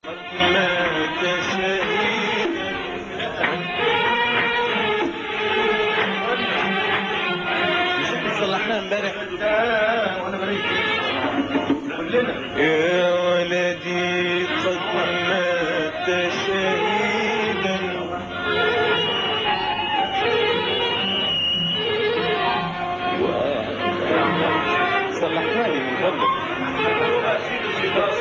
مات شهيدا. صلحناها امبارح وانا بريء كلنا. يا ولدي قد مات شهيدا صلحها لي من فضلك.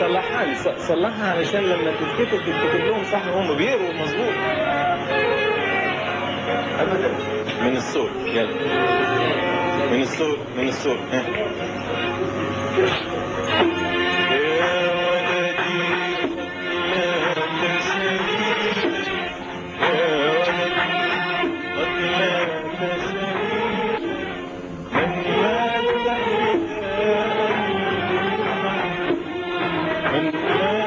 صلحها لي، صلحها علشان لما تتكتب لهم صح وهم بيقروا مظبوط. ابدا من الصوت. يلا من الصوت من الصوت. يا ولدي مات شهيدا. يا ولدي قد مات شهيدا. من مات من مات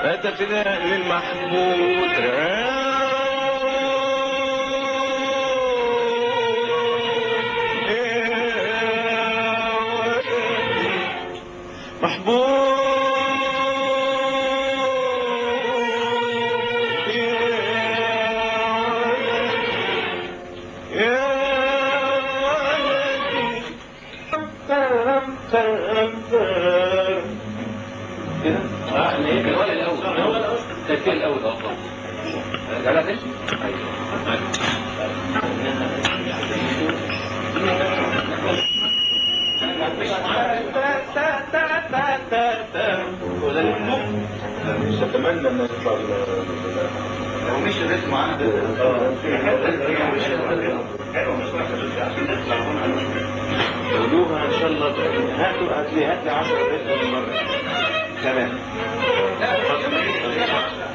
هذا فداء للمحمود. محبوب يا ولدي. كده الأول الأول الترتيب الأول أفضل. على فين؟ مش اتمنى ان يطلع لو مش الريتم عندك قولوها ان شاء الله. هات لي 10 ريتم مره تمام.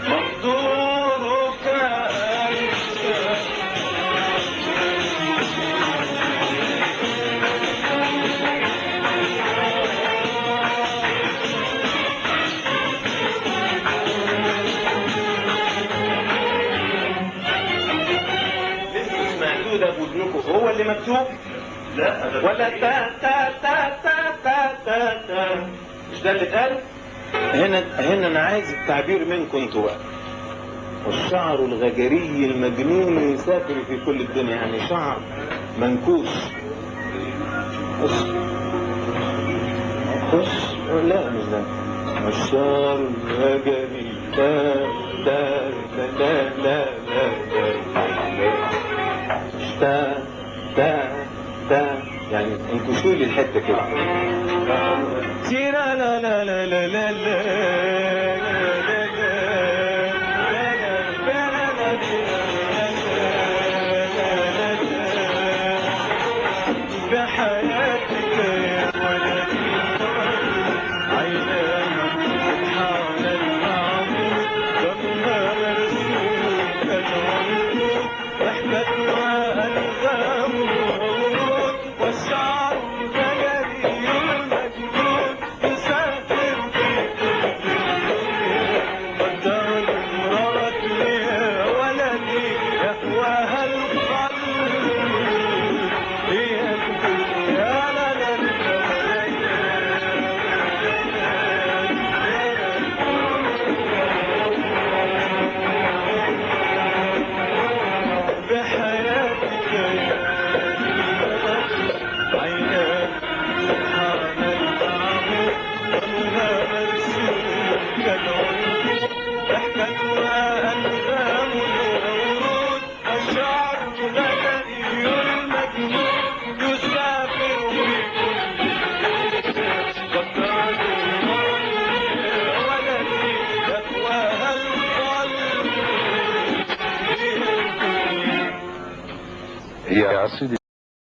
مقدورك ده بودنكم هو اللي مكتوب. لا ولا تا تا تا تا تا تا تا مش ده اللي اتقال هنا انا عايز التعبير منكم انتوا بقى. والشعر الغجري المجنون يسافر في كل الدنيا، يعني شعر منكوش. خش لا مش ده. والشعر الغجري تا تا تا لا لا تا تا تا يعني انكشوا لي الحته كده. لا لا لا لا لا لا بحياتك يا ولدي عينانا سبحان المعبود كما مرسوم العيون رحمتها الغمود. والشعر الغجري المجنون يسافر في كل هي عصيدة